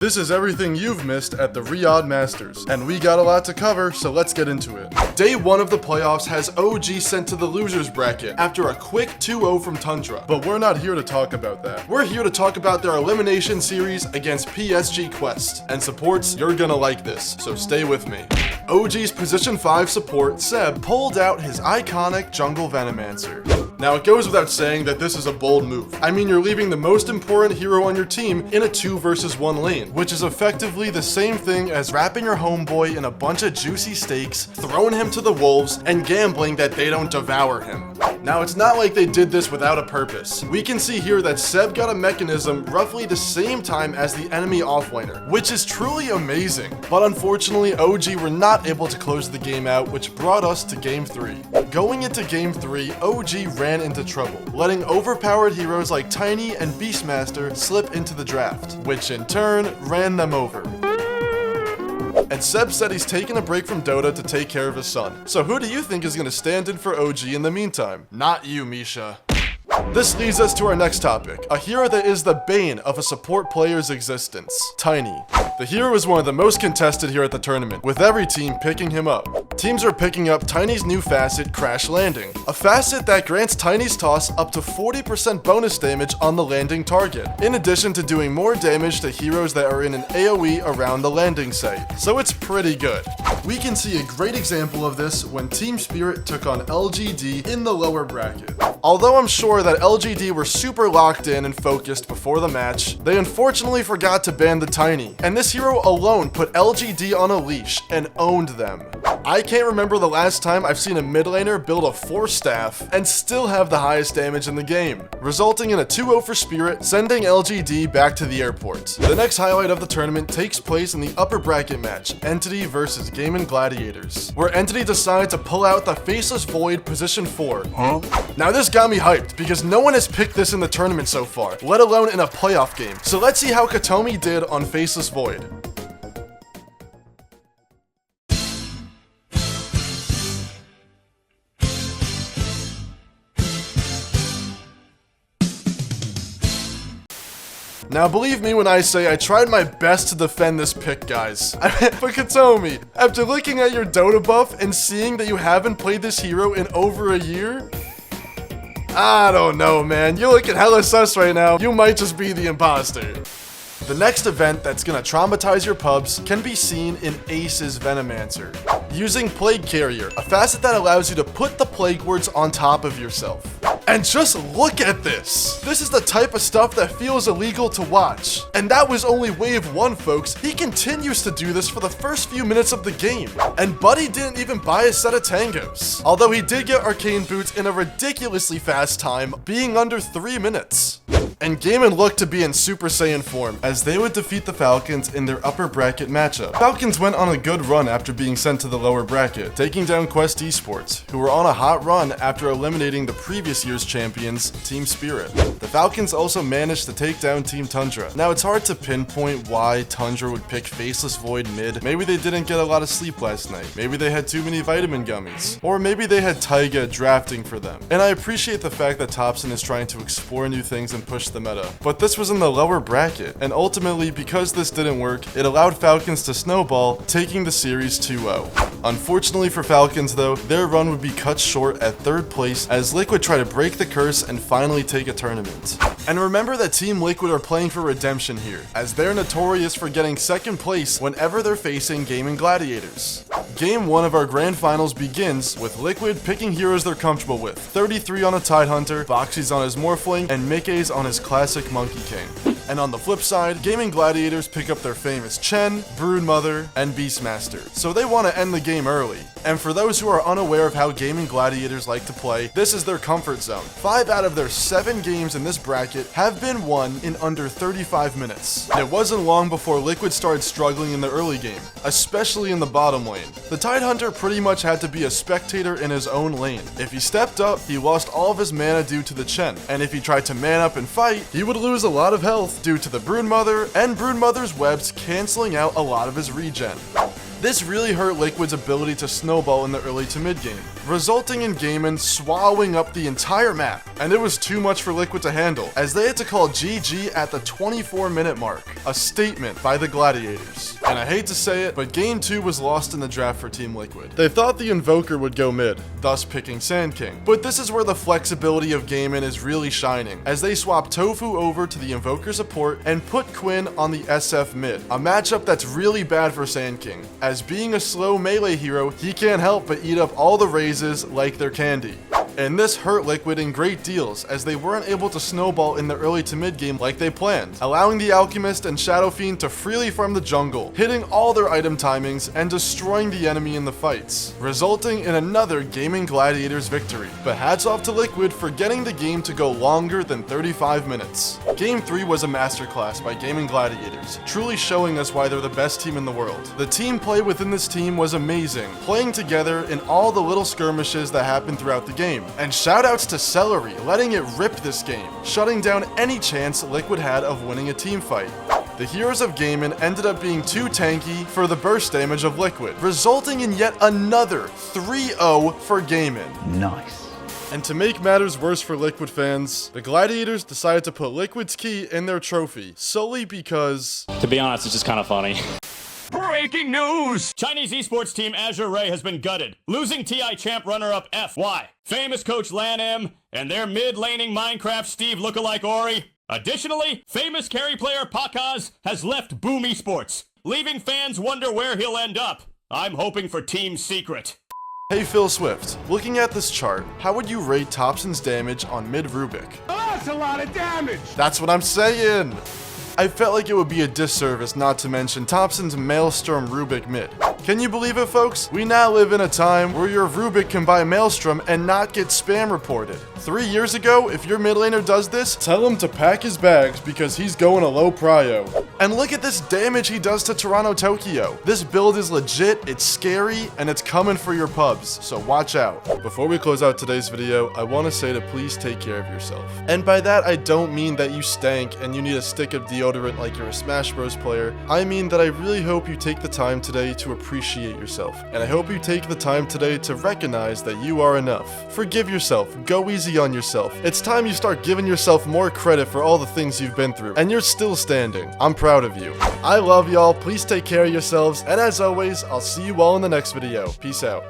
This is everything you've missed at the Riyadh Masters, and we got a lot to cover, so let's get into it. Day 1 of the playoffs has OG sent to the losers bracket after a quick 2-0 from Tundra, but we're not here to talk about that. We're here to talk about their elimination series against PSG Quest, and supports, you're gonna like this, so stay with me. OG's position 5 support, Seb, pulled out his iconic Jungle Venomancer. Now it goes without saying that this is a bold move. I mean, you're leaving the most important hero on your team in a 2 versus 1 lane, which is effectively the same thing as wrapping your homeboy in a bunch of juicy steaks, throwing him to the wolves, and gambling that they don't devour him. Now it's not like they did this without a purpose. We can see here that Seb got a mechanism roughly the same time as the enemy offlaner, which is truly amazing. But unfortunately, OG were not able to close the game out, which brought us to game 3. Going into game 3, OG ran into trouble, letting overpowered heroes like Tiny and Beastmaster slip into the draft, which in turn ran them over. And Seb said he's taking a break from Dota to take care of his son. So who do you think is going to stand in for OG in the meantime? Not you, Misha. This leads us to our next topic, a hero that is the bane of a support player's existence, Tiny. The hero is one of the most contested here at the tournament, with every team picking him up. Teams are picking up Tiny's new facet, Crash Landing, a facet that grants Tiny's toss up to 40% bonus damage on the landing target, in addition to doing more damage to heroes that are in an AoE around the landing site, so it's pretty good. We can see a great example of this when Team Spirit took on LGD in the lower bracket. Although I'm sure that LGD were super locked in and focused before the match, they unfortunately forgot to ban the Tiny, and this hero alone put LGD on a leash and owned them. I can't remember the last time I've seen a mid laner build a 4-staff and still have the highest damage in the game, resulting in a 2-0 for Spirit, sending LGD back to the airport. The next highlight of the tournament takes place in the upper bracket match, Entity versus Gladiators, where Entity decided to pull out the Faceless Void position 4. Now this got me hyped, because no one has picked this in the tournament so far, let alone in a playoff game. So let's see how Katomi did on Faceless Void. Now believe me when I say I tried my best to defend this pick, guys. But Katomi, after looking at your Dota buff and seeing that you haven't played this hero in over a year, I don't know, man. You're looking hella sus right now. You might just be the imposter. The next event that's gonna traumatize your pubs can be seen in Ace's Venomancer. Using Plague Carrier, a facet that allows you to put the Plague Words on top of yourself. And just look at this! This is the type of stuff that feels illegal to watch. And that was only wave 1, folks. He continues to do this for the first few minutes of the game. And Buddy didn't even buy a set of tangos. Although he did get Arcane Boots in a ridiculously fast time, being under 3 minutes. And Gaiman looked to be in Super Saiyan form, as they would defeat the Falcons in their upper bracket matchup. Falcons went on a good run after being sent to the lower bracket, taking down Quest Esports, who were on a hot run after eliminating the previous year's champions, Team Spirit. The Falcons also managed to take down Team Tundra. Now it's hard to pinpoint why Tundra would pick Faceless Void mid. Maybe they didn't get a lot of sleep last night. Maybe they had too many vitamin gummies. Or maybe they had Taiga drafting for them. And I appreciate the fact that Topson is trying to explore new things and push the meta. But this was in the lower bracket, and ultimately, because this didn't work, it allowed Falcons to snowball, taking the series 2-0. Unfortunately for Falcons though, their run would be cut short at 3rd place as Liquid try to break the curse and finally take a tournament. And remember that Team Liquid are playing for redemption here, as they're notorious for getting 2nd place whenever they're facing Gaming Gladiators. Game 1 of our grand finals begins with Liquid picking heroes they're comfortable with. 33 on a Tidehunter, Boxy's on his Morphling, and Mickey's on his classic Monkey King. And on the flip side, Gaming Gladiators pick up their famous Chen, Broodmother, and Beastmaster. So they want to end the game early. And for those who are unaware of how Gaming Gladiators like to play, this is their comfort zone. 5 out of their 7 games in this bracket have been won in under 35 minutes. And it wasn't long before Liquid started struggling in the early game, especially in the bottom lane. The Tidehunter pretty much had to be a spectator in his own lane. If he stepped up, he lost all of his mana due to the Chen, and if he tried to man up and fight, he would lose a lot of health due to the Broodmother and Broodmother's webs canceling out a lot of his regen. This really hurt Liquid's ability to snowball in the early to mid game, resulting in Gaiman swallowing up the entire map, and it was too much for Liquid to handle, as they had to call GG at the 24-minute mark, a statement by the Gladiators. And I hate to say it, but Game 2 was lost in the draft for Team Liquid. They thought the Invoker would go mid, thus picking Sand King, but this is where the flexibility of Gaiman is really shining, as they swap Tofu over to the Invoker support and put Quinn on the SF mid, a matchup that's really bad for Sand King, as being a slow melee hero, he can't help but eat up all the raises like they're candy. And this hurt Liquid in great deals, as they weren't able to snowball in the early to mid game like they planned, allowing the Alchemist and Shadow Fiend to freely farm the jungle, hitting all their item timings and destroying the enemy in the fights, resulting in another Gaming Gladiators victory. But hats off to Liquid for getting the game to go longer than 35 minutes. Game 3 was a masterclass by Gaming Gladiators, truly showing us why they're the best team in the world. The team play within this team was amazing, playing together in all the little skirmishes that happened throughout the game. And shoutouts to Celery, letting it rip this game, shutting down any chance Liquid had of winning a team fight. The heroes of Gaiman ended up being too tanky for the burst damage of Liquid, resulting in yet another 3-0 for Gaiman. Nice. And to make matters worse for Liquid fans, the Gladiators decided to put Liquid's key in their trophy, solely because... To be honest, it's just kind of funny. Breaking news! Chinese esports team Azure Ray has been gutted, losing TI champ runner-up F. Why? Famous coach Lan M and their mid-laning Minecraft Steve lookalike Ori. Additionally, famous carry player Pakaz has left Boom Esports, leaving fans wonder where he'll end up. I'm hoping for Team Secret. Hey Phil Swift, looking at this chart, how would you rate Thompson's damage on mid Rubik? That's a lot of damage! That's what I'm saying! I felt like it would be a disservice not to mention Thompson's Maelstrom Rubik mid. Can you believe it, folks? We now live in a time where your Rubik can buy Maelstrom and not get spam reported. 3 years ago, if your mid laner does this, tell him to pack his bags because he's going a low prio. And look at this damage he does to Toronto Tokyo. This build is legit, it's scary, and it's coming for your pubs, so watch out. Before we close out today's video, I want to say to please take care of yourself. And by that, I don't mean that you stank and you need a stick of deodorant like you're a Smash Bros player. I mean that I really hope you take the time today to appreciate yourself. And I hope you take the time today to recognize that you are enough. Forgive yourself, go easy on yourself. It's time you start giving yourself more credit for all the things you've been through. And you're still standing. I'm proud of you. I love y'all, please take care of yourselves, and as always, I'll see you all in the next video. Peace out.